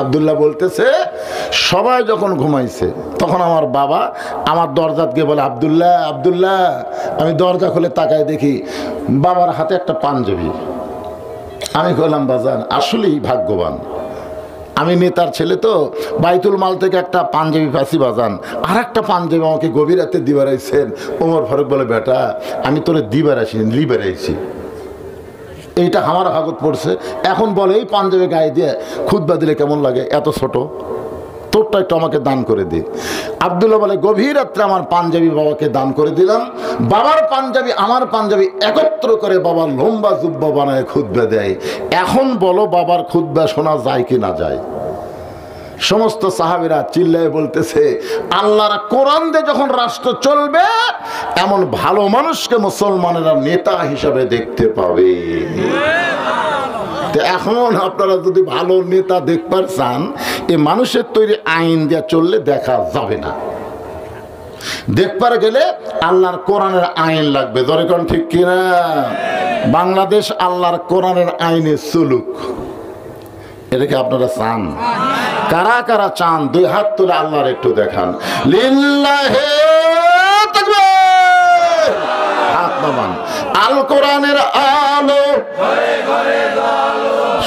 আব্দুল্লাহ বলতেছে সবাই যখন ঘুমাইছে তখন আমার বাবা আমার দরজাত গিয়ে বলে, আব্দুল্লাহ আব্দুল্লাহ। আমি দরজা খুলে তাকায় দেখি বাবার হাতে একটা পাঞ্জাবি। আমি বললাম, বাজান আসলেই ভাগ্যবান, আমি নেতার ছেলে তো, বাইতুল মাল থেকে একটা পাঞ্জাবি পাচ্ছি বাজান, আর একটা পাঞ্জাবি আমাকে গভীর রাতে দিবার আইছেন। ওমর ফারুক বলে, বেটা আমি তোরে দিবার আসিনি, লিবার আইছি, এইটা আমার ভাগত পড়ছে। এখন বলে এই পাঞ্জাবি গায়ে দিয়ে খুতবা দিলে কেমন লাগে, এত ছোট, তোরটা একটু আমাকে দান করে দে। আব্দুল্লাহ বলে, গভীর রাত্রে আমার পাঞ্জাবি বাবাকে দান করে দিলাম। বাবার পাঞ্জাবি আমার পাঞ্জাবি একত্র করে বাবার লম্বা জুব্বা বানায় খুতবা দেয়। এখন বলো বাবার খুতবা শোনা যায় কি না যায়? সমস্ত সাহাবীরা চিল্লায় বলতেছে, আল্লাহর কোরআন দিয়ে যখন রাষ্ট্র চলবে এমন ভালো মানুষকে মুসলমানেরা নেতা হিসাবে দেখতে পাবে। এখন আপনারা যদি ভালো নেতা দেখবার চান, এই মানুষের তৈরি আইন দিয়ে চললে দেখা যাবে না। দেখবার গেলে আল্লাহর কোরআনের আইন লাগবে। ধরে কোন ঠিক কিনা? বাংলাদেশ আল্লাহর কোরআনের আইনে চলুক, এটাকে আপনারা চান? কারা কারা চান দুই হাত তুলে আল্লাহর একটু দেখান। লিল্লাহি তাকবীর, হাত নামান। আল কোরআনের আলো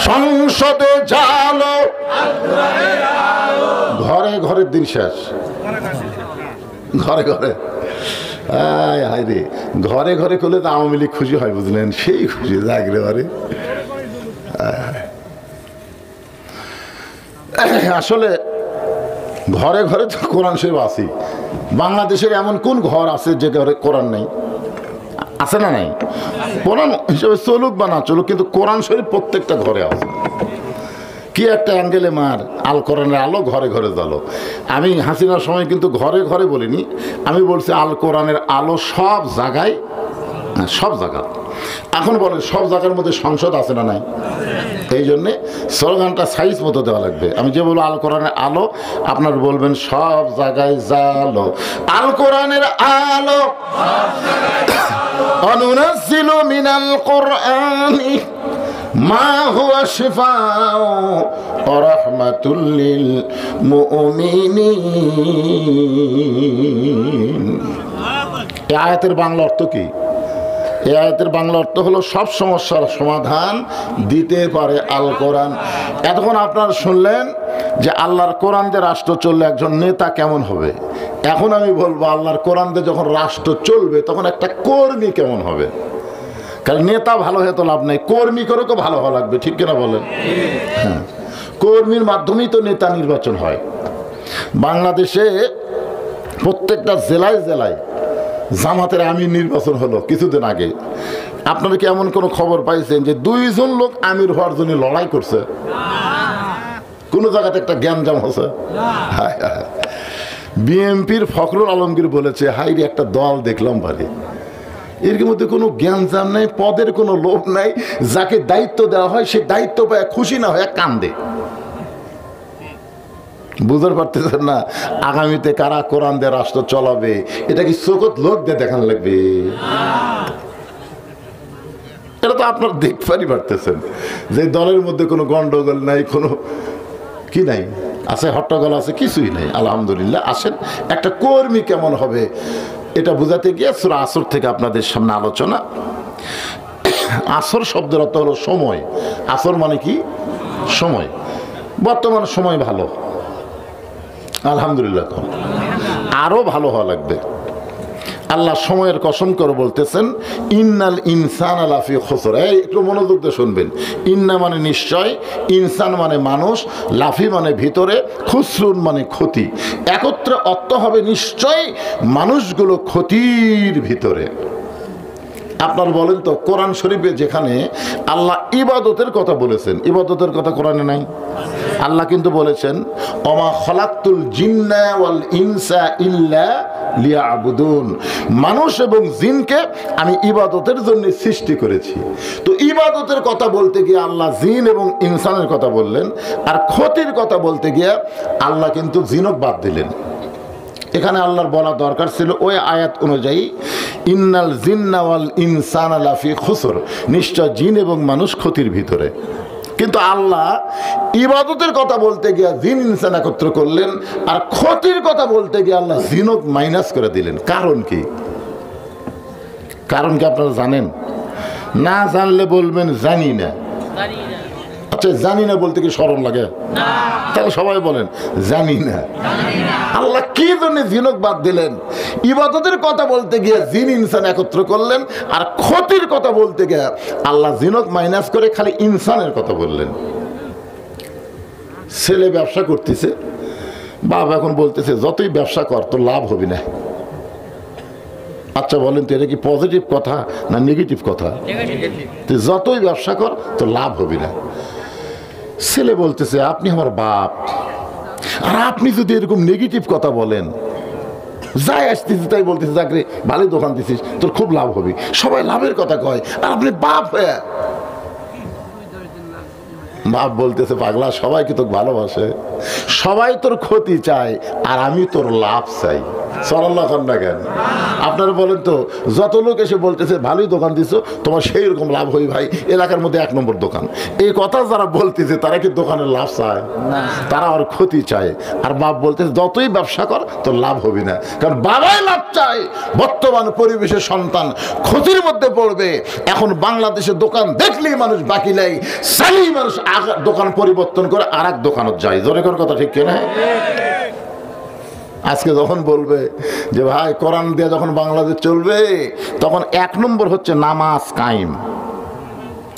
সংসদে জালো, ঘরে ঘরে দিন শেষ, ঘরে ঘরে হাই রে, ঘরে ঘরে করলে তো আওয়ামী লীগ খুশি হয়, বুঝলেন? সেই খুশি জাগরে বারে। আসলে ঘরে ঘরে তো কোরআন শরীফ আছে। বাংলাদেশের এমন কোন ঘর আছে যে ঘরে কোরআন নেই? আছে না নাই? কোরআন হিসেবে চলুক বা না চলুক, কিন্তু কোরআন শরীফ প্রত্যেকটা ঘরে আছে। কি একটা অ্যাঙ্গেলে মার, আল কোরআনের আলো ঘরে ঘরে জ্বালো। আমি হাসিনার সময় কিন্তু ঘরে ঘরে বলিনি, আমি বলছি আল কোরআনের আলো সব জায়গায়, সব জায়গা। এখন বলেন সব জায়গার মধ্যে সংসদ আছে না নাই? এই জন্যে স্লোগানটা সাইজ মতো দেওয়া লাগবে। আমি যে বলবো আল কোরআনের আলো, আপনার বলবেন সব জায়গায় জালো, আল কোরআনের আলো। অনুনাজ্জিলু মিনাল কোরআনি মা হুয়া শিফাউ ওয়া রাহমাতুল লিল মুমিনিন। এই আয়াতের বাংলা অর্থ কি? এই আয়াতের বাংলা অর্থ হলো সব সমস্যার সমাধান দিতে পারে আল কোরআন। এতক্ষণ আপনারা শুনলেন যে আল্লাহর কোরআন দিয়ে রাষ্ট্র চললে একজন নেতা কেমন হবে। এখন আমি বলবো আল্লাহর কোরআন দিয়ে যখন রাষ্ট্র চলবে তখন একটা কর্মী কেমন হবে। কারণ নেতা ভালো হয়ে তো লাভ নেই, কর্মী করেও তো ভালো হওয়া লাগবে, ঠিক কিনা বলেন? হ্যাঁ, কর্মীর মাধ্যমেই তো নেতা নির্বাচন হয়। বাংলাদেশে প্রত্যেকটা জেলায় জেলায় জামাতের আমির নির্বাচন হলো কিছুদিন আগে। আপনারা কি এমন কোনো খবর পাইছেন যে দুইজন লোক আমির হওয়ার জন্য লড়াই করছে? কোনো জায়গাতে একটা গ্যাঞ্জাম হচ্ছে? বিএনপির ফখরুল আলমগীর বলেছে, হাইরে একটা দল দেখলাম ভারী, এর মধ্যে কোনো জ্ঞানজাম নাই, পদের কোনো লোভ নাই, যাকে দায়িত্ব দেওয়া হয় সে দায়িত্ব পায় খুশি না হয় কান্দে। বুঝতে পারতেছেন না? আগামীতে কারা কোরআন দিয়ে রাষ্ট্র চলাবে এটা কি চোখত লোক দিয়ে দেখান লাগবে? এটা তো আপনারা দেখতে পারতেছেন যে দলের মধ্যে কোনো গন্ডগোল নাই, কোনো কি নাই, আছে হট্টগোল আছে, কিছুই নাই। আলহামদুলিল্লাহ। আসেন একটা কর্মী কেমন হবে এটা বোঝাতে গিয়ে সূরা আসর থেকে আপনাদের সামনে আলোচনা। আসর শব্দের অর্থ হলো সময়। আসর মানে কি? সময়। বর্তমান সময় ভালো, আলহামদুলিল্লাহ। আরো ভালো হওয়া লাগবে। আল্লাহ সময়ের কসম করে বলতেছেন, ইন্নাল ইনসানা লাফি খুসর। এই একটু মনোযোগ দিয়ে শুনবেন। ইন্না মানে নিশ্চয়, ইনসান মানে মানুষ, লাফি মানে ভিতরে, খুসরুন মানে ক্ষতি। একত্রে অর্থ হবে নিশ্চয় মানুষগুলো ক্ষতির ভিতরে। আপনার বলেন তো কোরআন শরীফে যেখানে আল্লাহ ইবাদতের কথা বলেছেন, ইবাদতের কথা কোরআনে নাই? আল্লাহ কিন্তু বলেছেন, ওমা খলাকতুল জিন্না ওয়াল ইনসা ইল্লা লিয়াবুদুন, মানুষ এবং জিনকে আমি ইবাদতের জন্য সৃষ্টি করেছি। তো ইবাদতের কথা বলতে গিয়ে আল্লাহ জিন এবং ইনসানের কথা বললেন, আর ক্ষতির কথা বলতে গিয়ে আল্লাহ কিন্তু জিনক বাদ দিলেন। এখানে আল্লাহর বলা দরকার ছিল ওই আয়াত অনুযায়ী, ইন্নাল জিন্না ওয়াল ইনসানা লাফি খুসর, নিশ্চয় জিন এবং মানুষ ক্ষতির ভিতরে। কিন্তু আল্লাহ ইবাদতের কথা বলতে গিয়ে জিন ইনসান একত্র করলেন, আর ক্ষতির কথা বলতে গিয়ে আল্লাহ জিনক মাইনাস করে দিলেন। কারণ কি? কারণ কি আপনারা জানেন? না জানলে বলবেন জানি না। আচ্ছা, জানি না বলতে কি শরম লাগে? তাহলে সবাই বলেন জানি না। আল্লাহ কি জন্য জিনক বাদ দিলেন? ইবাদতের কথা বলতে গিয়ে জিন ইনসান একত্র করলেন, আর ক্ষতির কথা বলতে গিয়ে আল্লাহ জিনক মাইনাস করে খালি ইনসানের কথা বললেন। ছেলে ব্যবসা করতেছে, বাবা এখন বলতেছে যতই ব্যবসা কর তোর লাভ হবে না। আচ্ছা বলেন তো এটা কি পজিটিভ কথা না নেগেটিভ কথা? তুই যতই ব্যবসা কর তোর লাভ হবে না। ছেলে বলতেছে আপনি আমার বাপ, আর আপনি যদি এরকম নেগেটিভ কথা বলেন, যাই আসতেছি তাই বলতেছে চাকরি ভালোই দোকান দিছিস তোর খুব লাভ হবে, সবাই লাভের কথা কয়, আর আপনি বাপ হয়ে। বাপ বলতেছে পাগলা, সবাই কি তোকে ভালোবাসে? সবাই তোর ক্ষতি চায়, আর আমি তোর লাভ চাই। সাল্লাল্লাহু আলাইহি ওয়াসাল্লাম কেন? আপনারা বলেন তো, যত লোক এসে বলতেছে ভালোই দোকান দিছো, তোমার সেই রকম লাভ হই ভাই, এলাকার মধ্যে 1 নম্বর দোকান, এই কথা যারা বলতেছে তারা কি দোকানের লাভ চায়? তারা আর ক্ষতি চায়। আর বাপ বলতেছে যতই ব্যবসা কর তোর লাভ হবে না, কারণ বাবাই লাভ চায়। বর্তমান পরিবেশের সন্তান ক্ষতির মধ্যে পড়বে। এখন বাংলাদেশে দোকান দেখলেই মানুষ বাকি নেই, সালেই মানুষ দোকান পরিবর্তন করে আর এক দোকানত যায়। জোরে কর কথা ঠিক কিনা? আজকে যখন বলবে যে ভাই কোরআন দিয়ে যখন বাংলাদেশ চলবে, তখন 1 নম্বর হচ্ছে নামাজ কায়েম।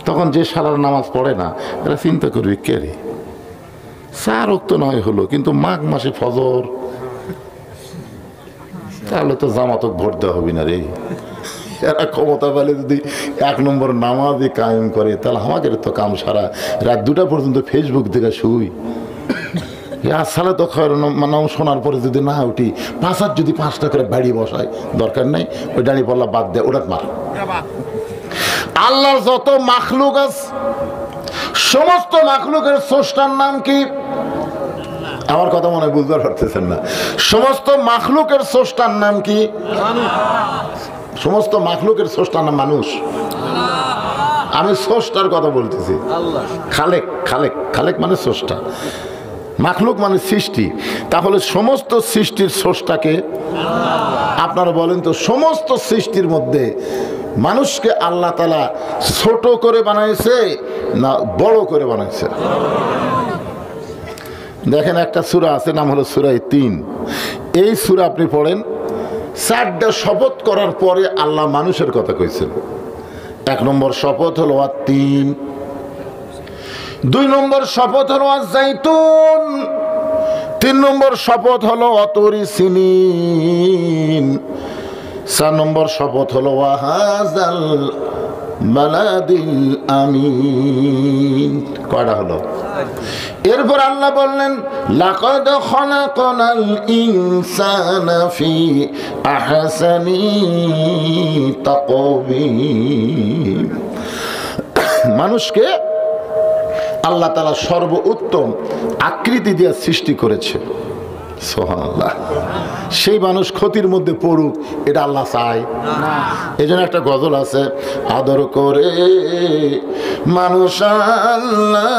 তখন যে সালার নামাজ পড়ে না, এরা চিন্তা করবে কে রে, 4 ওয়াক্ত নয় হলো কিন্তু মাঘ মাসে ফজর, তাহলে তো জামাতক ভোট দেওয়া হবে না রে। এরা ক্ষমতা পেলে যদি 1 নম্বর নামাজই কায়েম করে, তাহলে আমাদের তো কাম সারা রাত 2টা পর্যন্ত ফেসবুক দেখে শুই। আসলে তো নাম শোনার পরে যদি না উঠি, 5 হাত যদি 5টা করে বাড়ি বসায়, দরকার নাই, ওই দাঁড়ি পাল্লা বাদ দেয়, ওটা মার। আল্লাহর যত মাখলুক আছে, সমস্ত মাখলুকের স্রষ্টার নাম কি? আমার কথা মনে হয় বুঝতে পারতেছেন না। সমস্ত মাখলুকের স্রষ্টার নাম কি? সমস্ত মাখলুকের স্রষ্টার নাম মানুষ। আমি স্রষ্টার কথা বলতেছি। খালেক, খালেক, খালেক মানে স্রষ্টা, মাখলুক মানে সৃষ্টি। তাহলে সমস্ত সৃষ্টির স্রষ্টাকে আপনারা বলেন তো, সমস্ত সৃষ্টির মধ্যে মানুষকে আল্লাহ তাআলা ছোট করে বানাইছে না বড় করে বানাইছে? দেখেন একটা সূরা আছে, নাম হলো সূরা ৩। এই সূরা আপনি পড়েন, 4টা শপথ করার পরে আল্লাহ মানুষের কথা কইছেন। 1 নম্বর শপথ হলো তিন, 2 নম্বর শপথ হলো জাইতুন, 3 নম্বর শপথ হলো অতরি সিনিন, 4 নম্বর শপথ হলো ওয়াহাজাল বালাদিল আমিন। কয়টা হলো? এরপর আল্লাহ বললেন লাকাদ খালাকনাল ইনসানা ফি আহসানি তাকওয়িম। মানুষকে আল্লাহ তাআলা সর্বোত্তম আকৃতি দিয়ে সৃষ্টি করেছে। সুবহানাল্লাহ। সেই মানুষ ক্ষতির মধ্যে পড়ুক, এটা আল্লাহ চায় না। এই জন্য একটা গজল আছে, আদর করে মানুষ আল্লাহ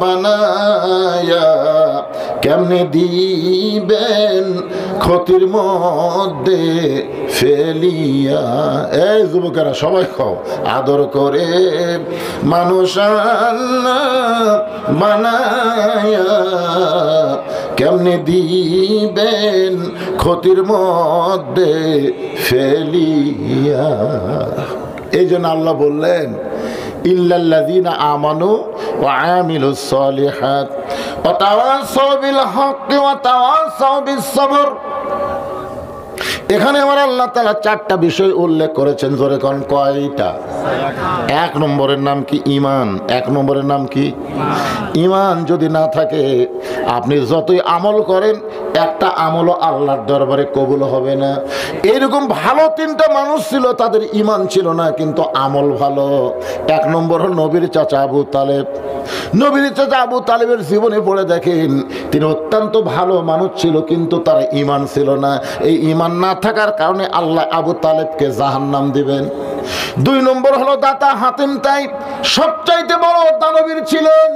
বানায়া কেমনে দিবেন ক্ষতির মধ্যে ফেলিয়া। এই যুবকেরা সবাই খাও, আদর করে মানুষ আল্লাহ বানায়া কেমনে দিবেন ক্ষতির মধ্যে ফেলিয়া। এই জন্য আল্লাহ বললেন ইল্লাল্লাযীনা আমানু ওয়া আমিলুস সালিহাত ওয়া তাওয়াসাউ বিল হক্কি ওয়া তাওয়াসাউ বিস সবর। এখানে আমার আল্লাহ তাআলা 4টা বিষয় উল্লেখ করেছেন। জোরে কোন কয়টা? 1 নম্বরের নাম কি? ঈমান। 1 নম্বরের নাম কি? ঈমান যদি না থাকে, আপনি যতই আমল করেন, একটা আমলও আল্লাহর দরবারে কবুল হবে না। এইরকম ভালো 3টা মানুষ ছিল, তাদের ঈমান ছিল না কিন্তু আমল ভালো। 1 নম্বর হল নবীর চাচা আবু তালেব। নবীর চাচা আবু তালেবের জীবনে পড়ে দেখেন, তিনি অত্যন্ত ভালো মানুষ ছিল কিন্তু তার ঈমান ছিল না। এই ঈমান না থাকার কারণে আল্লাহ আবু তালেবকে জাহান্নাম দিবেন। দুই নম্বর হলো দাতা হাতেম তাই, সবচাইতে বড় দানবীর ছিলেন,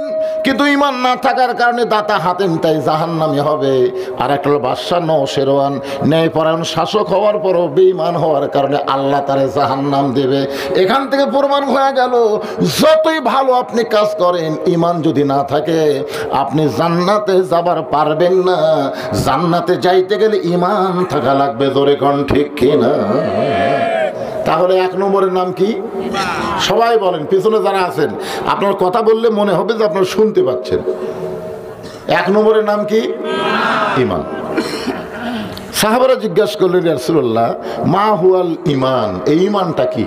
কিন্তু ঈমান না থাকার কারণে দাতা হাতেম তাই জাহান্নামী হবে। আর একটা হলো বাদশা নওশেরওয়ান, ন্যায়পরায়ণ শাসক হওয়ার পরও বেঈমান হওয়ার কারণে আল্লাহ তারে জাহান্নাম দেবে। এখান থেকে প্রমাণ হয়ে গেল, যতই ভালো আপনি কাজ করেন, ঈমান যদি না থাকে আপনি জান্নাতে যাবার পারবেন না। জান্নাতে যাইতে গেলে ঈমান থাকা লাগবে। জোরে কোন ঠিক কিনা? তাহলে এক নম্বরের নাম কি? সবাই বলেন, পিছনে যারা আছেন আপনার কথা বললে মনে হবে যে আপনারা শুনতে পাচ্ছেন। এক নম্বরের নাম কি? ঈমান। সাহাবারা জিজ্ঞাসা করলেন, ইয়া রাসূলুল্লাহ মা হুয়াল ঈমান, এই ঈমানটা কি?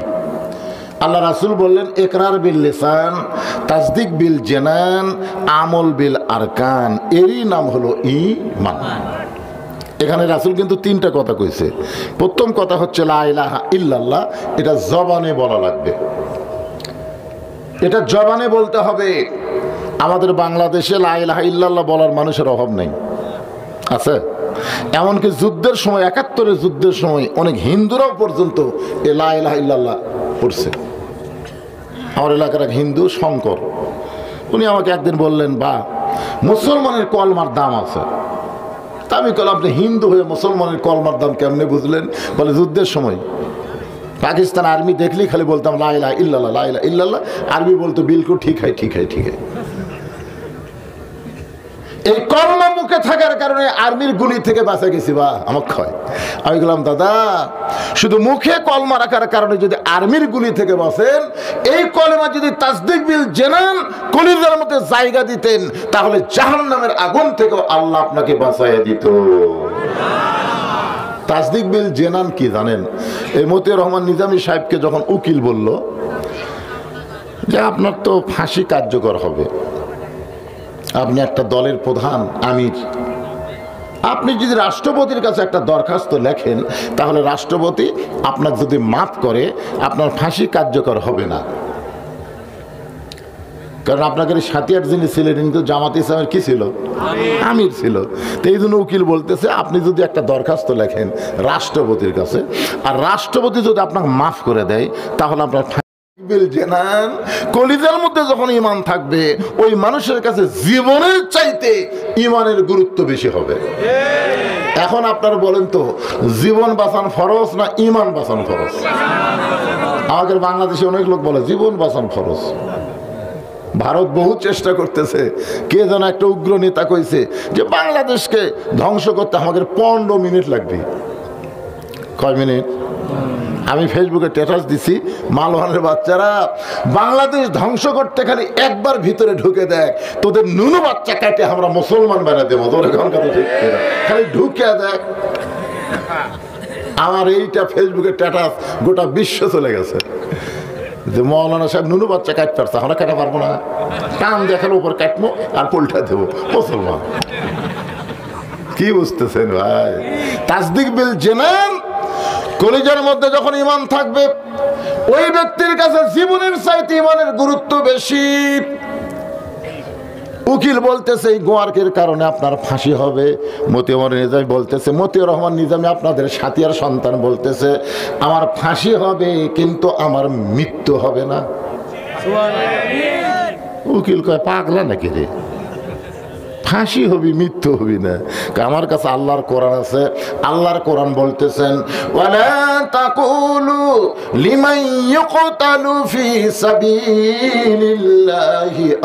আল্লাহ রাসূল বললেন, ইকরার বিল লিসান, তাসদিক বিল জানান, আমল বিল আরকান, এরই নাম হলো ঈমান। এখানে রাসূল কিন্তু তিনটা কথা কইছে। প্রথম কথা হচ্ছে লা ইলাহা ইল্লাল্লাহ, এটা জবানে বলা লাগবে, এটা জবানে বলতে হবে। আমাদের বাংলাদেশে লা ইলাহা ইল্লাল্লাহ বলার মানুষের অভাব নেই, আছে। এমনকি যুদ্ধের সময়, ৭১-এর যুদ্ধের সময় অনেক হিন্দুরাও পর্যন্ত এ লা ইলাহা ইল্লাল্লাহ পড়ছে। আমার এলাকার এক হিন্দু শঙ্কর, উনি আমাকে একদিন বললেন, বা মুসলমানের কলমার দাম আছে। তা আমি বললাম, আপনি হিন্দু হয়ে মুসলমানের কলমার দাম কেমনে বুঝলেন? বলে, যুদ্ধের সময় পাকিস্তান আর্মি দেখলেই খালি বলতাম লা ইলাহা ইল্লাল্লাহ, লা ইলাহা ইল্লাল্লাহ। আর্মি বলতো বিলকুল ঠিক হয়, ঠিক হয়, ঠিক হয়। এই কলমা মুখে থাকার কারণে আর্মির গুলি থেকে বাঁচা গেছি। বা আমার ক্ষয়। আমি বললাম, দাদা শুধু মুখে কলমা রাখার কারণে যদি আর্মির গুলি থেকে বাঁচেন, এই কলমা যদি তাসদিক বিল জানান কলিজার মধ্যে জায়গা দিতেন, তাহলে জাহান্নামের আগুন থেকে আল্লাহ আপনাকে বাঁচাইয়া দিত। তাসদিক বিল জানান কি জানেন? এই মতিউর রহমান নিজামী সাহেবকে যখন উকিল বলল যে আপনার তো ফাঁসি কার্যকর হবে, আপনি একটা দলের প্রধান, আমির, আপনি যদি রাষ্ট্রপতির কাছে একটা দরখাস্ত লেখেন, তাহলে রাষ্ট্রপতি আপনার যদি মাফ করে আপনার ফাঁসি কার্যকর হবে না। কারণ আপনাকে সাথিয়ার যিনি ছিলেন কিন্তু জামাত ইসলামের কি ছিল? আমির ছিল। তো এই জন্য উকিল বলতেছে, আপনি যদি একটা দরখাস্ত লেখেন রাষ্ট্রপতির কাছে, আর রাষ্ট্রপতি যদি আপনাকে মাফ করে দেয়, তাহলে আপনার কলিজার মধ্যে যখন ঈমান থাকবে, ওই মানুষের কাছে জীবনের চাইতে ঈমানের গুরুত্ব বেশি হবে। এখন আপনারা বলেন তো, জীবন বাঁচান ফরজ না ঈমান বাঁচান ফরজ? আমাদের বাংলাদেশে অনেক লোক বলে জীবন বাঁচান ফরজ। ভারত বহু চেষ্টা করতেছে। কে যেন একটা উগ্র নেতা কইছে যে বাংলাদেশকে ধ্বংস করতে আমাদের 15 মিনিট লাগবে। কয় মিনিট? আমি ফেসবুকে স্ট্যাটাস দিছি, মালওয়ানের বাচ্চারা বাংলাদেশ ধ্বংস করতে খালি একবার ভিতরে ঢুকে দেখ, তোদের নুনু বাচ্চা কাটে আমরা মুসলমান বানা দেবো। তোর এখন কথা ঠিক খালি ঢুকে দেখ। আমার এইটা ফেসবুকে স্ট্যাটাস গোটা বিশ্ব চলে গেছে যে মৌলানা সাহেব নুনু বাচ্চা কাটতে পারছে, আমরা কাটা পারবো না। কান দেখার উপর কাটবো আর পোল্টা দেবো মুসলমান। কি বুঝতেছেন ভাই? তাসদিক বিল জানান, কলিজার মধ্যে যখন ঈমান থাকবে, ওই ব্যক্তির কাছে জীবনের চাইতে ঈমানের গুরুত্ব বেশি। উকিল বলতেছে এই গোয়ার্কের কারণে আপনার ফাঁসি হবে। মতিউর নিজামী বলতেছে, মতিউর রহমান নিজামী আপনাদের সাথিয়ার সন্তান বলতেছে, আমার ফাঁসি হবে কিন্তু আমার মৃত্যু হবে না। উকিল কয়, পাগলা নাকি রে? ফাঁসি হবি, মৃত্যু হবি না। আমার কাছে আল্লাহর কোরআন আছে। আল্লাহর কোরআন বলতেছেন, ওয়ালা তাকুলু লিমান ইউকতালু ফি সাবিলিল্লাহি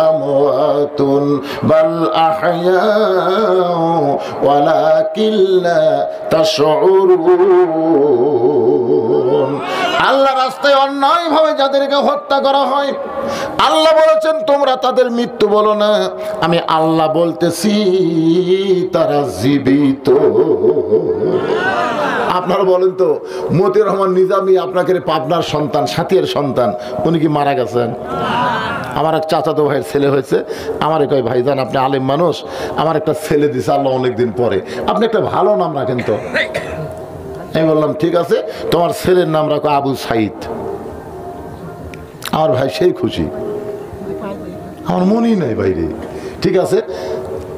আমওয়াতুন বাল আহয়াউ ওয়ালাকিন লা তাশউরুন। আল্লাহ রাস্তায় অন্যায়ভাবে যাদেরকে হত্যা করা হয়, আল্লাহ বলেছেন তোমরা তাদের মৃত্যু বলো না, আমি আল্লাহ বলতেছি তারা জীবিত। আপনারা বলেন তো, মতিউর রহমান নিজামী আপনাকে পাবনার সন্তান, সাথিয়ার সন্তান, উনি কি মারা গেছেন? আমার এক চাচাতো ভাইয়ের ছেলে হয়েছে। আমার কয়, ভাইজান আপনি আলেম মানুষ, আমার একটা ছেলে দিছে আল্লাহ অনেকদিন পরে, আপনি একটা ভালো নাম রাখেন তো। আমি বললাম ঠিক আছে, তোমার ছেলের নাম রাখো আবু সাইদ। আমার ভাই সেই খুশি, আমার মনই নাই বাইরে। ঠিক আছে,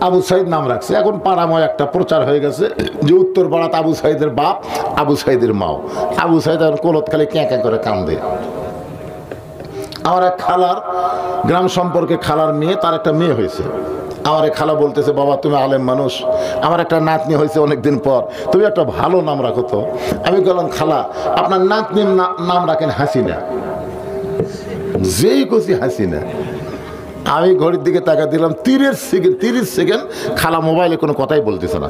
আবু সাইদ নাম রাখছে। এখন পাড়াময় একটা প্রচার হয়ে গেছে যে উত্তর পাড়াতে আবু সাইদের বাপ, আবু সাইদের মাও। আবু সাইদ এখন কোলত খালি ক্যাঁ করে কান্দে। আমার এক খালার, গ্রাম সম্পর্কে খালার মেয়ে, তার একটা মেয়ে হয়েছে। আমার এক খালা বলতেছে, বাবা তুমি আলেম মানুষ, আমার একটা নাতনি হয়েছে অনেকদিন পর, তুমি একটা ভালো নাম রাখো তো। আমি বললাম, খালা আপনার নাতনির নাম রাখেন হাসিনা। যেই খুশি হাসিনা। আমি ঘড়ির দিকে তাকা দিলাম, 30 সেকেন্ড খালা মোবাইলে কোনো কথাই বলতেছে না।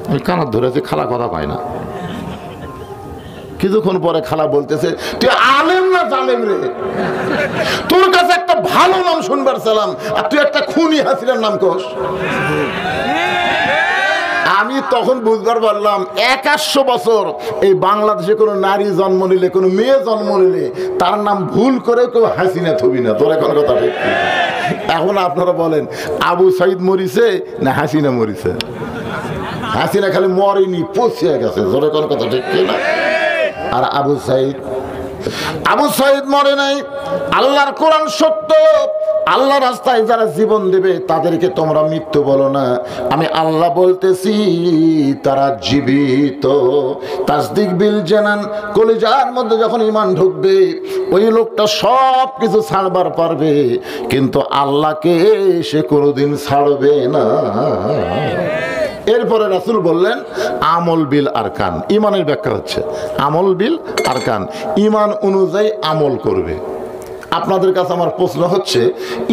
আমি কানার ধরেছি, খালা কথা পায় না। কিছুক্ষণ পরে খালা বলতেছে, তুই আলেম না জালেম রে, তোর কাছে একটা ভালো নাম শুনবার সালাম, আর তুই একটা খুনি হাসিনার নাম কোস। আমি তখন বুঝবার পারলাম 100 বছর এই বাংলাদেশে কোনো নারী জন্ম নিলে, কোনো মেয়ে জন্ম নিলে তার নাম ভুল করে কেউ হাসিনা থবি না। তোর এখন কথা ঠিক। এখন আপনারা বলেন, আবু সাইদ মরিছে না হাসিনা মরিছে? হাসিনা খালি মরেনি, পচিয়ে গেছে। তোর এখন কথা ঠিক না? আর আবু সাইদ মরে নাই। আল্লাহর কোরআন সত্য। আল্লাহ রাস্তায় যারা জীবন দেবে তাদেরকে তোমরা মৃত্যু বলো না। আমি আল্লাহ বলতেছি তারা জীবিত। তাসদিক বিল জানান, কলিজার মধ্যে যখন ঈমান ঢুকবে ওই লোকটা সব কিছু ছাড়বার পারবে, কিন্তু আল্লাহকে সে কোনোদিন ছাড়বে না। এরপরে রাসূল বললেন আমল বিল আরকান। ইমানের ব্যাখ্যা হচ্ছে আমল বিল আরকান, ইমান অনুযায়ী আমল করবে। আপনাদের কাছে আমার প্রশ্ন হচ্ছে,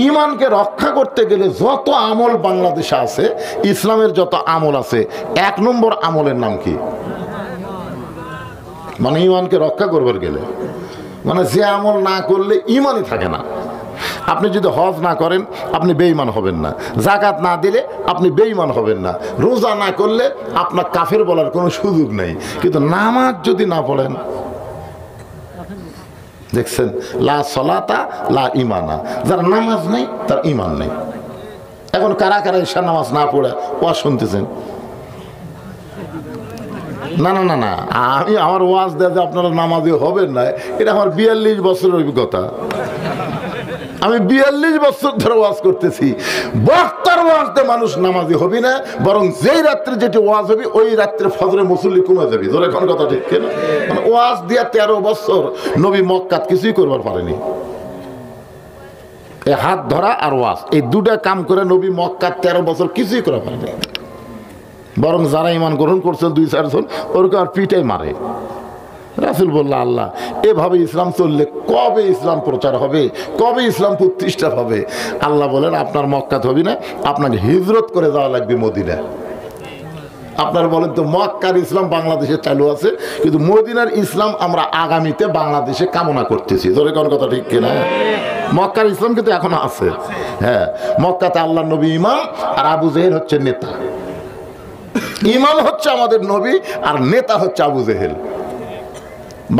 ইমানকে রক্ষা করতে গেলে যত আমল বাংলাদেশে আছে, ইসলামের যত আমল আছে, 1 নম্বর আমলের নাম কি? মানে ইমানকে রক্ষা করবার গেলে, মানে যে আমল না করলে ইমানই থাকে না। আপনি যদি হজ না করেন আপনি বেঈমান হবেন না, যাকাত না দিলে আপনি বেঈমান হবেন না, রোজা না করলে আপনার কাফের বলার কোনো সুযোগ নেই। কিন্তু নামাজ যদি না পড়েন, দেখছেন, লা সলাতা লা ইমানা, যার নামাজ নেই তার ইমান নেই। এখন কারা কারা ঈশার নামাজ না পড়ে ওয়াজ শুনতেছেন? না না না না, আমি আমার ওয়াজ দেয় যে আপনারা নামাজি হবেন না, এটা আমার 42 বছরের অভিজ্ঞতা। আমি 42 বছর ধরে ওয়াজ করতেছি। বক্তার ওয়াজতে মানুষ নামাজি হবি না, বরং যেই রাত্রে যেটি ওয়াজ হবে ওই রাত্রে ফজরে মুসল্লি কমে যাবি। ধরে এখন কথা ঠিক কিনা? মানে ওয়াজ দিয়া 13 বছর নবী মক্কাত কিছুই করবার পারেনি। এই হাত ধরা আর ওয়াজ, এই দুটা কাম করে নবী মক্কাত 13 বছর কিছুই করা পারেনি। বরং যারা ঈমান গ্রহণ করছেন 2-4 জন, ওরকে আর পিটাই মারে। রাসূল বলল, আল্লাহ এভাবে ইসলাম চললে কবে ইসলাম প্রচার হবে, কবে ইসলাম প্রতিষ্ঠা হবে? আল্লাহ বলেন, আপনার মক্কাত হবি না, আপনাকে হিজরত করে যাওয়া লাগবে মদিনা। আপনারা বলেন তো, মক্কার ইসলাম বাংলাদেশে চালু আছে, কিন্তু মদিনার ইসলাম আমরা আগামীতে বাংলাদেশে কামনা করতেছি। ধরে কোন কথা ঠিক কিনা? মক্কার ইসলাম কিন্তু এখনো আছে। হ্যাঁ, মক্কাতে আল্লাহ নবী ইমাম, আর আবু জেহেল হচ্ছে নেতা। ইমাম হচ্ছে আমাদের নবী, আর নেতা হচ্ছে আবু জেহেল।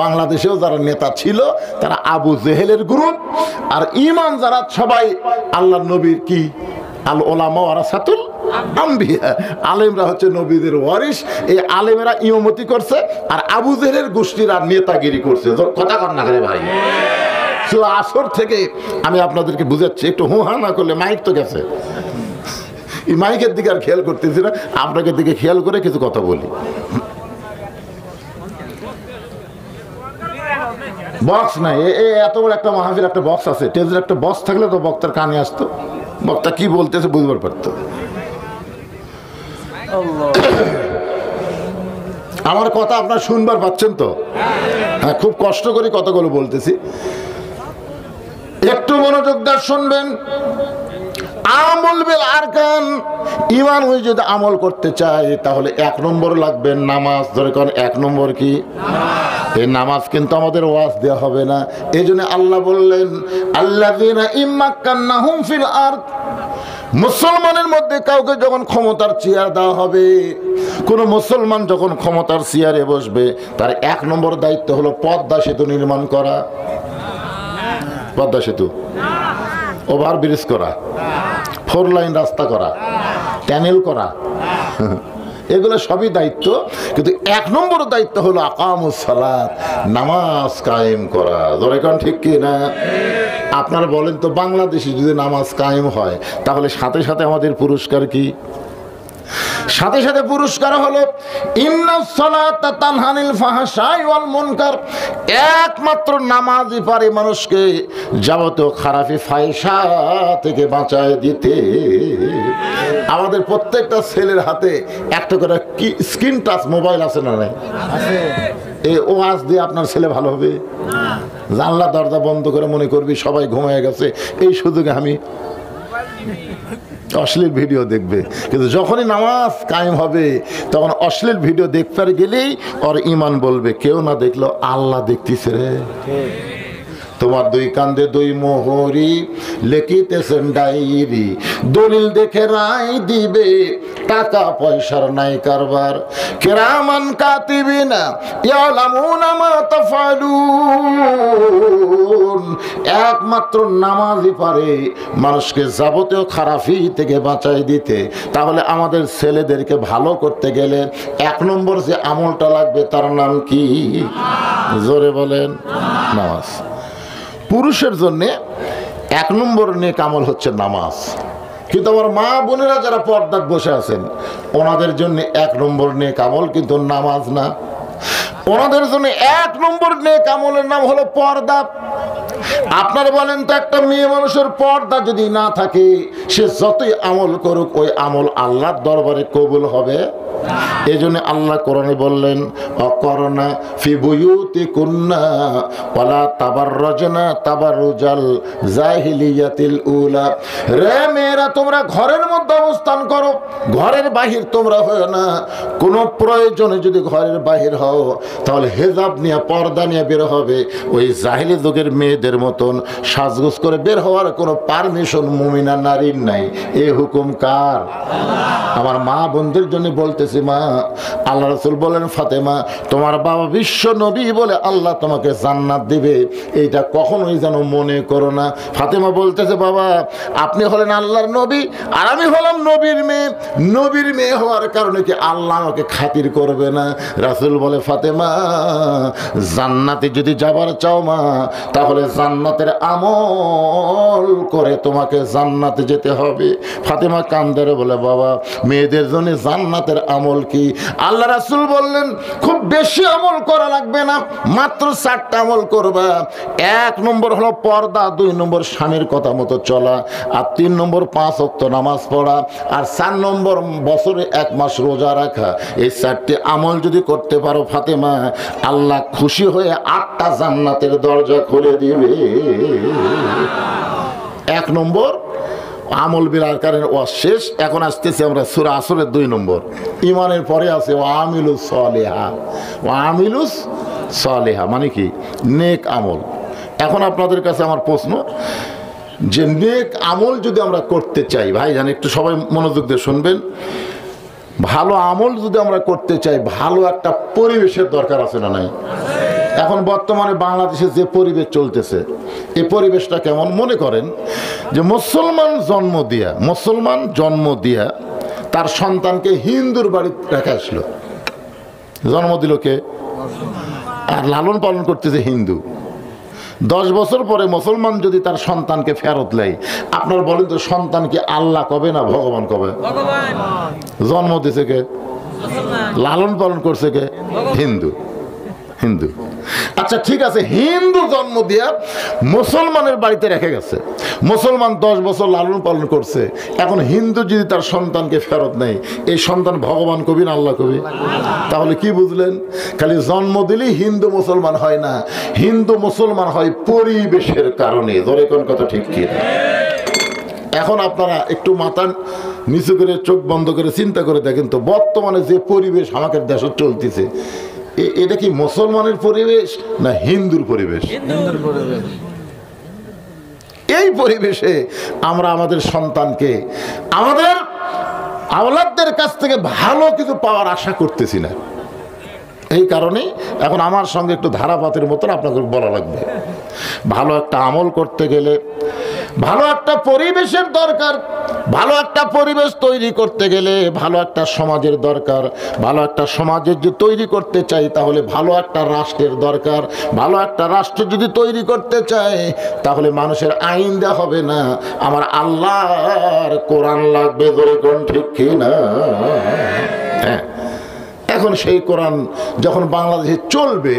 বাংলাদেশেও যারা নেতা ছিল তারা আবু জেহেলের গ্রুপ, আর ইমাম যারা সবাই আল্লাহ নবীর কি আল ওলামা ওয়ারাসাতুল আম্বিয়া, আলেমরা হচ্ছে নবীদের ওয়ারিস। এই আলেমেরা ইমামতি করছে, আর আবু জেহেলের গোষ্ঠীরা নেতাগিরি করছে। কথা কর না রে ভাই। আসর থেকে আমি আপনাদেরকে বুঝাচ্ছি, একটু হুহা না করলে মাইক তো গেছে। এই মাইকের দিকে আর খেয়াল করতেছি না, আপনাকে দিকে খেয়াল করে কিছু কথা বলি। বক্স নাই, এত বড় একটা মাহফিল, একটা বক্স আছে। টেজের একটা বক্স থাকলে তো বক্তার কানে আসতো, বক্তা কি বলতেছে বুঝবার পারতো। আমার কথা আপনার শুনবার পাচ্ছেন তো? হ্যাঁ, খুব কষ্ট করে কথাগুলো বলতেছি, একটু মনোযোগ দিয়ে শুনবেন। আমল বিল আরকান, ঈমান হয়ে যদি আমল করতে চাই তাহলে 1 নম্বর লাগবে নামাজ। ধরে কোন 1 নম্বর কি? এই নামাজ কিন্তু আমাদের ওয়াজ দেওয়া হবে না। এই জন্য আল্লাহ বললেন, আল্লাযীনা ইম্মাক্কান্নাহুম ফিল আরদ, মুসলমানের মধ্যে কাউকে যখন ক্ষমতার চেয়ার দেওয়া হবে, কোন মুসলমান যখন ক্ষমতার চেয়ারে বসবে, তার 1 নম্বর দায়িত্ব হলো পদ্মা সেতু নির্মাণ করা। পদ্মা সেতু, ওভারব্রিজ করা, 4 লাইন রাস্তা করা, ট্যানেল করা, এগুলো সবই দায়িত্ব, কিন্তু 1 নম্বর দায়িত্ব হলো আকামুস সালাত, নামাজ কায়েম করা। ধরে কোন ঠিক কি না? আপনারা বলেন তো, বাংলাদেশে যদি নামাজ কায়েম হয় তাহলে সাথে সাথে আমাদের পুরস্কার কি? সাথে সাথে পুরস্কার হলো ইন্নাস সালাতা তানহানিল ফাহশাই ওয়াল মুনকার। একমাত্র নামাজই পারে মানুষকে যাবতীয় খারাপি ফাহিশা থেকে বাঁচায় দিতে। আমাদের প্রত্যেকটা ছেলের হাতে একটা করে কি স্ক্রিন টাচ মোবাইল আছে না নাই? আছে। এই ওয়াজ দিয়ে আপনার ছেলে ভালো হবে? জানলা দরজা বন্ধ করে মনে করবি সবাই ঘুমিয়ে গেছে, এই সুযোগে আমি অশ্লীল ভিডিও দেখবে। কিন্তু যখনই নামাজ কায়েম হবে তখন অশ্লীল ভিডিও দেখতে গেলেই ওর ইমান বলবে, কেউ না দেখলো আল্লাহ দেখতেছে রে। তোমার 2 কান্দে 2 মোহরি লিখিতেছেন ডায়েরি, দলিল দেখে রায় দিবে, টাকা পয়সার নাই কারবার। কিরামান কাতিবিনা ইয়ালামুনা মা তাফআলুন। একমাত্র নামাজই পারে মানুষকে যাবতীয় খারাপি থেকে বাঁচাই দিতে। তাহলে আমাদের ছেলেদেরকে ভালো করতে গেলে 1 নম্বর যে আমলটা লাগবে তার নাম কি? জোরে বলেন, নামাজ। পুরুষের জন্য 1 নম্বর নেক আমল হচ্ছে নামাজ। কিন্তু আমার মা বোনেরা যারা পর্দায় বসে আছেন ওনাদের জন্য 1 নম্বর নেক আমল কিন্তু নামাজ না। ওনাদের জন্য 1 নম্বর নেক আমলের নাম হলো পর্দা। আপনারা বলেন তো, একটা মেয়ে মানুষের পর্দা যদি না থাকে সে যতই আমল করুক ওই আমল আল্লাহর দরবারে কবুল হবে? এজন্য আল্লাহ কোরআনে বললেন, অকরনা ফি বুয়ুতিকুন্না ওয়ালা তাবাররাজনা তাবাররুজাল জাহিলিয়াতিল উলা। রে মেয়েরা, তোমরা ঘরের মধ্যে অবস্থান করো, ঘরের বাহির তোমরা হয় না। কোনো প্রয়োজনে যদি ঘরের বাহির হও তাহলে হেজাব নিয়ে, পর্দা নিয়ে বের হবে। ওই জাহিলি যুগের মেয়েদের মতন সাজগোজ করে বের হওয়ার কোনো পারমিশন মুমিনা নারীর নাই। এই হুকুম কার? আমার মা বোনদের জন্য বলতেছি, মা, আল্লাহ রাসূল বলেন, ফাতেমা তোমার বাবা বিশ্ব নবী বলে আল্লাহ তোমাকে জান্নাত দিবে, এইটা কখনোই যেন মনে করো না। ফাতেমা বলতেছে, বাবা আপনি হলেন আল্লাহর নবী আর আমি হলাম নবীর মেয়ে, নবীর মেয়ে হওয়ার কারণে কি আল্লাহ আমাকে খাতির করবে না? রাসূল বলে, ফাতেমা জান্নাতে যদি যাবার চাও মা, তাহলে জান্নাতের আমল করে তোমাকে জান্নাতে যেতে হবে। ফাতেমা কান্দরে বলে, বাবা মেয়েদের জন্য জান্নাতের আমল কি? আল্লাহ রাসূল বললেন, খুব বেশি আমল করা লাগবে না, মাত্র 4টা আমল করবা। 1 নম্বর হলো পর্দা, 2 নম্বর স্বামীর কথা মতো চলা, আর 3 নম্বর 5 ওয়াক্ত নামাজ পড়া, আর 4 নম্বর বছরে 1 মাস রোজা রাখা। এই 4টি আমল যদি করতে পারো ফাতেমা, আল্লাহ খুশি হয়ে 8টা জান্নাতের দরজা খুলে দিবে। 1 নম্বর আমল বিলার কারণে শেষ। এখন আসতেছি আমরা সূরা আসরের 2 নম্বর। ইমানের পরে আছে ওয়ামিলুস সালিহা। ওয়ামিলুস সালিহা মানে কি? নেক আমল। এখন আপনাদের কাছে আমার প্রশ্ন, যে নেক আমল যদি আমরা করতে চাই, ভাই জান একটু সবাই মনোযোগ দিয়ে শুনবেন, ভালো আমল যদি আমরা করতে চাই ভালো একটা পরিবেশের দরকার আছে না নাই? এখন বর্তমানে বাংলাদেশে যে পরিবেশ চলতেছে, এই পরিবেশটা কেমন? মনে করেন যে মুসলমান জন্ম দিয়া তার সন্তানকে হিন্দুর বাড়ি রেখে আসলো, জন্ম দিল কে? আর লালন পালন করতেছে হিন্দু। 10 বছর পরে মুসলমান যদি তার সন্তানকে ফেরত নেয়, আপনার বলেন তো সন্তান কি আল্লাহ কবে না ভগবান কবে? জন্ম দিছে কে? লালন পালন করছে কে? হিন্দু। আচ্ছা ঠিক আছে, হিন্দু জন্ম দিয়া মুসলমানের বাড়িতে রেখে গেছে, মুসলমান 10 বছর লালন পালন করছে। এখন হিন্দু যদি তার সন্তানকে ফেরত নেয়, এই সন্তান ভগবান কবি না আল্লাহ কবি? তাহলে কি বুঝলেন? খালি জন্ম দিলেই হিন্দু মুসলমান হয় না, হিন্দু মুসলমান হয় পরিবেশের কারণে। ধরে কোন কথা ঠিক কি? এখন আপনারা একটু মাথা নিচু করে চোখ বন্ধ করে চিন্তা করে দেখেন তো, বর্তমানে যে পরিবেশ আমাদের দেশে চলতেছে, এটা কি মুসলমানের পরিবেশ না হিন্দুর পরিবেশ? এই পরিবেশে আমরা আমাদের সন্তানকে, আমাদের আওলাদদের কাছ থেকে ভালো কিছু পাওয়ার আশা করতেছি না। এই কারণে এখন আমার সঙ্গে একটু ধারাপাতের মতন আপনাকে বলা লাগবে। ভালো একটা আমল করতে গেলে ভালো একটা পরিবেশের দরকার। ভালো একটা পরিবেশ তৈরি করতে গেলে ভালো একটা সমাজের দরকার। ভালো একটা সমাজের যদি তৈরি করতে চাই তাহলে ভালো একটা রাষ্ট্রের দরকার। ভালো একটা রাষ্ট্র যদি তৈরি করতে চাই তাহলে মানুষের আইন দেওয়া হবে না, আমার আল্লাহর কোরআন লাগবে। ধরে কোন ঠিক কি না? হ্যাঁ, এখন সেই কোরআন যখন বাংলাদেশে চলবে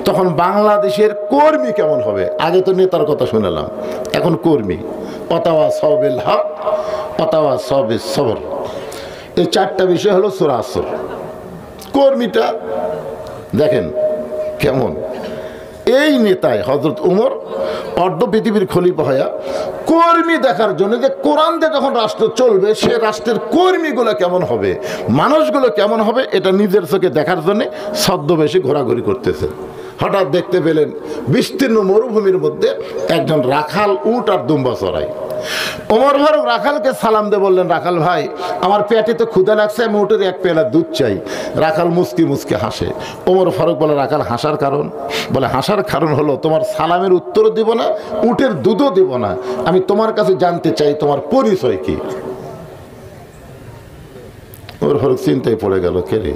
তখন বাংলাদেশের কর্মী কেমন হবে? আগে তো নেতার কথা শুনলাম, এখন কর্মী। অতাওয়া সবিল হক, অতাওয়া সবিল সবর, এই চারটা বিষয় হলো সূরা আসর। কর্মীটা দেখেন কেমন। এই নেতায় হযরত উমর অর্ধ পৃথিবীর খলিফা হয়া কর্মী দেখার জন্য যে কোরআন দিয়ে যখন রাষ্ট্র চলবে সে রাষ্ট্রের কর্মীগুলো কেমন হবে, মানুষগুলো কেমন হবে, এটা নিজের চোখে দেখার জন্য ছদ্মবেশে ঘোরাঘুরি করতেছে। হঠাৎ দেখতে পেলেন বিস্তীর্ণ মরুভূমির মধ্যে একজন রাখাল উট আর দুম্বা চড়ায়। ওমর ফারুক রাখালকে সালাম দিয়ে বললেন, রাখাল ভাই, আমার পেটে তো ক্ষুধা লাগছে, আমি উটের এক পেলা দুধ চাই। রাখাল মুসকি মুসকি হাসে। ওমর ফারুক বলে, রাখাল হাসার কারণ? বলে, হাসার কারণ হলো তোমার সালামের উত্তরও দিব না, উটের দুধও দিব না, আমি তোমার কাছে জানতে চাই তোমার পরিচয় কি। ওমর ফারুক চিন্তায় পড়ে গেল, কে রে,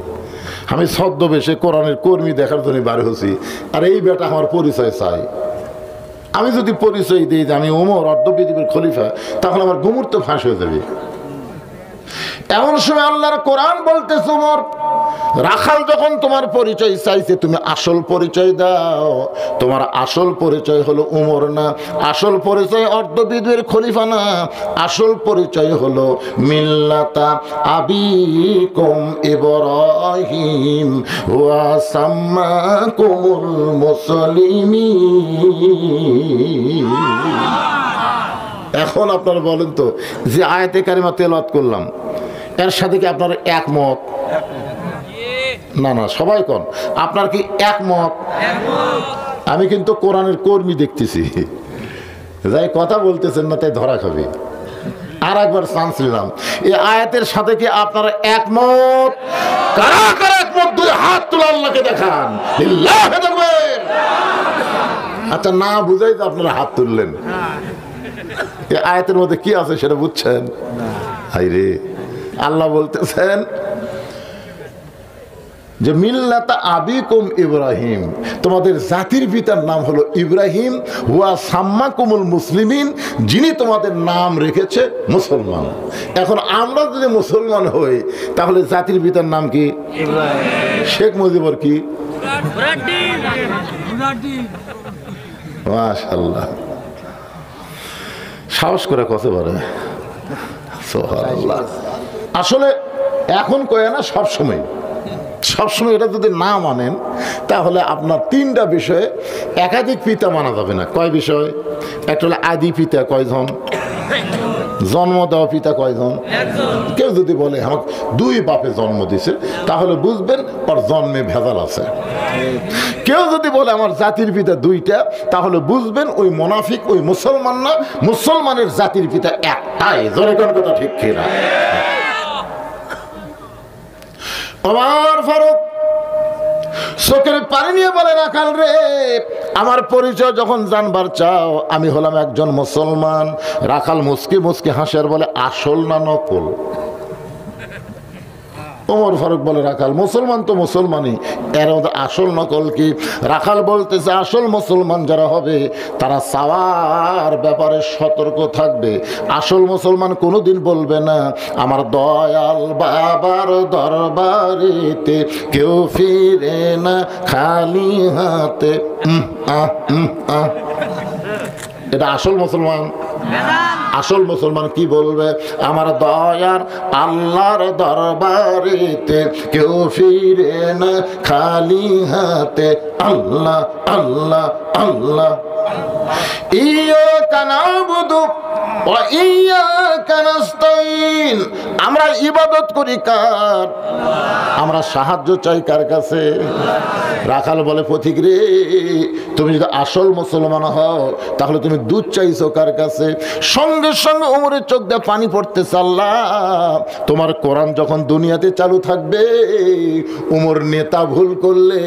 আমি ছদ্মবেশে কোরআনের কর্মী দেখার জন্য বার হচ্ছি, আর এই বেটা আমার পরিচয় চাই। আমি যদি পরিচয় দিই যে আমি ওমর অর্ধ পৃথিবীর খলিফা, তাহলে আমার গুমুর তো ফাঁস হয়ে যাবে। এমন সময় আল্লাহর কোরআন বলতেছে, ওমর, রাখাল যখন তোমার পরিচয় চাইছে তুমি আসল পরিচয় দাও। তোমার আসল পরিচয় হলো উমর না, আসল পরিচয় অর্ধ পৃথিবীর খলিফা না, আসল পরিচয় হলো মিল্লাতা আবিকুম ইব্রাহিম ওয়া সাম্মাকুমুল মুসলিমিন। এখন আপনারা বলেন তো, যে আয়াতে কারিমা তেলাওয়াত করলাম এর সাথে কি আপনার একমত? না না, সবাই কোন আপনার কি একমত? আমি কিন্তু কোরআনের কর্মী দেখতেছি, যাই কথা বলতেছেন না তাই ধরা খাবে। আর একবার চান্স নিলাম, এই আয়াতের সাথে কি আপনারা একমত? কারা কারা একমত? দুই হাত তুলে আল্লাহকে দেখান। আচ্ছা, না বুঝাই তো আপনারা হাত তুললেন। এই আয়াতের মধ্যে কি আছে সেটা বুঝছেন? হাই রে, আল্লাহ বলতেছেন যে মিল্লাতা আবিকুম ইব্রাহিম, তোমাদের জাতির পিতার নাম হলো ইব্রাহিম, হুয়া সাম্মাকুমুল মুসলিমিন, যিনি তোমাদের নাম রেখেছে মুসলমান। এখন আমরা যদি মুসলমান হই তাহলে জাতির পিতার নাম কি? শেখ মুজিবর কি? মাশাআল্লাহ, সাহস করে কথা বলে, সুবহানাল্লাহ। আসলে এখন কয় না, সবসময় এটা যদি না মানেন তাহলে আপনার তিনটা বিষয়ে একাধিক পিতা মানা যাবে না। কয় বিষয়? একটা হলো আদি পিতা কয়জন, জন্ম দেওয়া পিতা কয়জন। কেউ যদি বলে আমাকে দুই বাপে জন্ম দিছে তাহলে বুঝবেন ওর জন্মে ভেজাল আছে। কেউ যদি বলে আমার জাতির পিতা দুইটা তাহলে বুঝবেন ওই মুনাফিক, ওই মুসলমান না, মুসলমানের জাতির পিতা একটাই। জোরে কোন কথা ঠিক কিনা? ওমর ফারুক চোখের পানি নিয়ে বলে, রাখাল রে, আমার পরিচয় যখন জানবার চাও, আমি হলাম একজন মুসলমান। রাখাল মুসকি মুসকি হাসিয়ার বলে, আসল না নকল? ওমর ফারুক বলে, রাখাল মুসলমান তো মুসলমানই, এর মধ্যে আসল নকল কি? রাখাল বলতেছে, আসল মুসলমান যারা হবে তারা চাওয়ার ব্যাপারে সতর্ক থাকবে। আসল মুসলমান কোনোদিন বলবে না আমার দয়াল বাবার দরবারেতে কেউ ফিরে না খালি হাতে। এটা আসল মুসলমান? আসল মুসলমান কি বলবে? আমার দয়ার আল্লাহর দরবারেতে কেউ ফিরে না খালি হাতে। আল্লাহ আল্লাহ আল্লাহ, ইয়্যাকা না'বুদু ওয়া ইয়্যাকা নাস্তাঈন। আমরা ইবাদত করি কার? আমরা সাহায্য চাই কার কাছে? রাখাল বলে পথিক রে, তুমি যদি আসল মুসলমান হও তাহলে তুমি দুধ চাইছো কার কাছে? সঙ্গে সঙ্গে ওমরের চোখ দিয়ে পানি পড়তেছে। আল্লাহ, তোমার কোরআন যখন দুনিয়াতে চালু থাকবে, ওমর নেতা ভুল করলে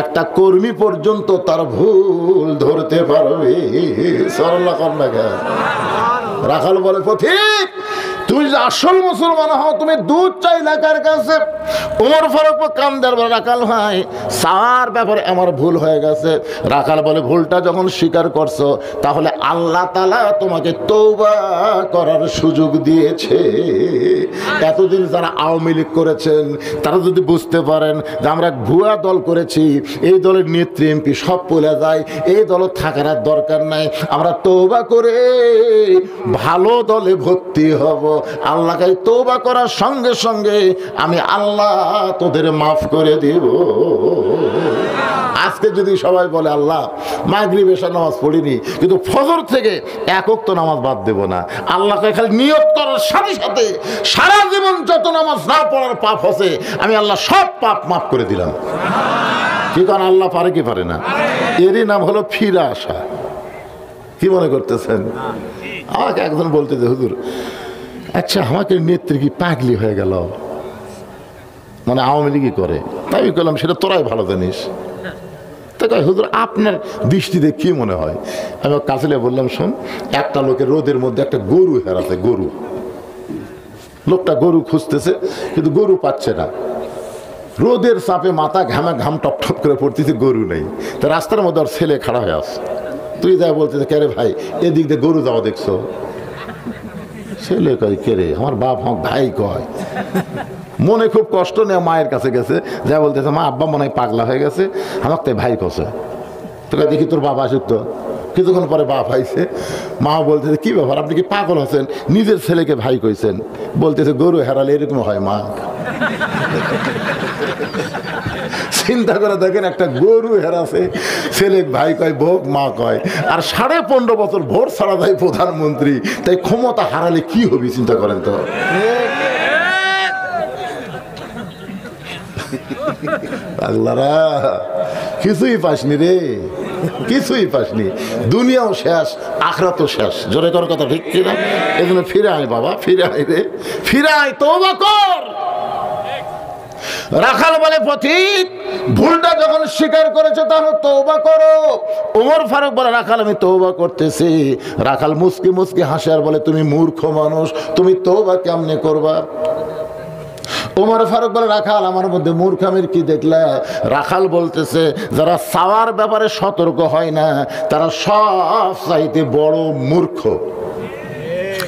একটা কর্মী পর্যন্ত তার ভুল ধরতে পারবে। সাল্লাল্লাহু আলাইহি ওয়াসাল্লাম। রাখাল বলে পথিক, তুমি যদি আসল মুসলমান হও তুমি দুধ চাইলা কার কাছে? ওমর ফারুক কান্দার বলে রাখাল ভাই, সার ব্যাপারে আমার ভুল হয়ে গেছে। রাখাল বলে ভুলটা যখন স্বীকার করছো তাহলে আল্লাহ তাআলা তোমাকে তওবা করার সুযোগ দিয়েছে। এতদিন যারা আওয়ামী লীগ করেছেন তারা যদি বুঝতে পারেন যে আমরা ভুয়া দল করেছি, এই দলের নেত্রী এমপি সব পড়ে যায়, এই দল থাকার আর দরকার নাই, আমরা তওবা করে ভালো দলে ভর্তি হব। আল্লাহকে তওবা করার সঙ্গে সঙ্গে আমি আল্লাহ তোদের মাফ করে দিব। আজকে যদি সবাই বলে আল্লাহ মাগরিব এশা নামাজ পড়িনি কিন্তু ফজর থেকে এক ওয়াক্ত নামাজ বাদ দেব না, আল্লাহকে খালি নিয়ত করার সাথে সাথে সারা জীবন যত নামাজ না পড়ার পাপ আছে আমি আল্লাহ সব পাপ মাফ করে দিলাম। কি কারণ আল্লাহ পারে কি পারে না? এরই নাম হলো ফিরে আসা। কি মনে করতেছেন? আমাকে একজন বলতেছে হুজুর আচ্ছা আমাকে নেত্রী কি পাগলি হয়ে গেল, মানে আওয়ামী লীগই করে? আমি বললাম সেটা তোরাই ভালো জানিস। তো কয় হুজুর আপনার দৃষ্টিতে কি মনে হয়? আমি কাছে বললাম শোন, একটা লোকের রোদের মধ্যে একটা গরু হেরাছে, গরু, লোকটা গরু খুঁজতেছে কিন্তু গরু পাচ্ছে না, রোদের চাপে মাথা ঘামে ঘাম টপ টপ করে পড়তেছে, গরু নেই। তো রাস্তার মধ্যে আর ছেলে খাড়া হয়ে আসছে, তুই যা বলতেছে কে রে ভাই এদিক দিয়ে গরু যাওয়া দেখছো? ছেলে কয় কে রে? আমার বাপ আমার ভাই কয়। মনে খুব কষ্ট নেই, মায়ের কাছে গেছে, যা বলতেছে মা আব্বা মনে হয় পাগলা হয়ে গেছে, আমার তাই ভাই কছে। তোকে দেখি তোর বাবা আসুক তো। কিছুক্ষণ পরে বাপ আইছে, মা বলতেছে কি ব্যাপার আপনি কি পাগল হচ্ছেন? নিজের ছেলেকে ভাই কইছেন। বলতেছে গরু হারালে এরকম হয় মা। চিন্তা করে দেখেন, একটা গরু হেরাছে, ছেলে ভাই কয়, বউ মা কয়, আর 15.5 বছর ভোট ছাড়া যায় প্রধানমন্ত্রী, তাই ক্ষমতা হারালে কি হবে চিন্তা করেন তো। আল্লাহরা কিছুই পাসনি রে, কিছুই পাসনি, দুনিয়াও শেষ আখিরাতও শেষ। জোরে কর কথা ঠিক কিনা? এই জন্য ফিরে আয় বাবা, ফিরে আয় রে, ফিরে আয়, তওবা কর। রাখাল বলে পথিক ভুলটা যখন স্বীকার করেছে তাহলে তওবা করো। ওমর ফারুক বলে রাখাল আমি তওবা করতেছি। রাখাল মুস্কি মুস্কি হাসে আর বলে তুমি মূর্খ মানুষ, তুমি তওবা কেমনে করবা? ওমর ফারুক বলে রাখাল আমার মধ্যে মূর্খামির কি দেখলা? রাখাল বলতেছে যারা চাওয়ার ব্যাপারে সতর্ক হয় না তারা সব চাইতে বড় মূর্খ।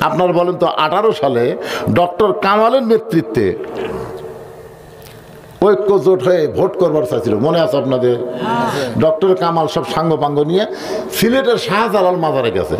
আপনার বলেন তো 18 সালে ডক্টর কামালের নেতৃত্বে ঐক্য জোট হয়ে ভোট করবার চাইছিল, মনে আছে আপনাদের? ডক্টর কামাল সব সাঙ্গ পাঙ্গ নিয়ে সিলেটের শাহজালাল মাজারে গেছে।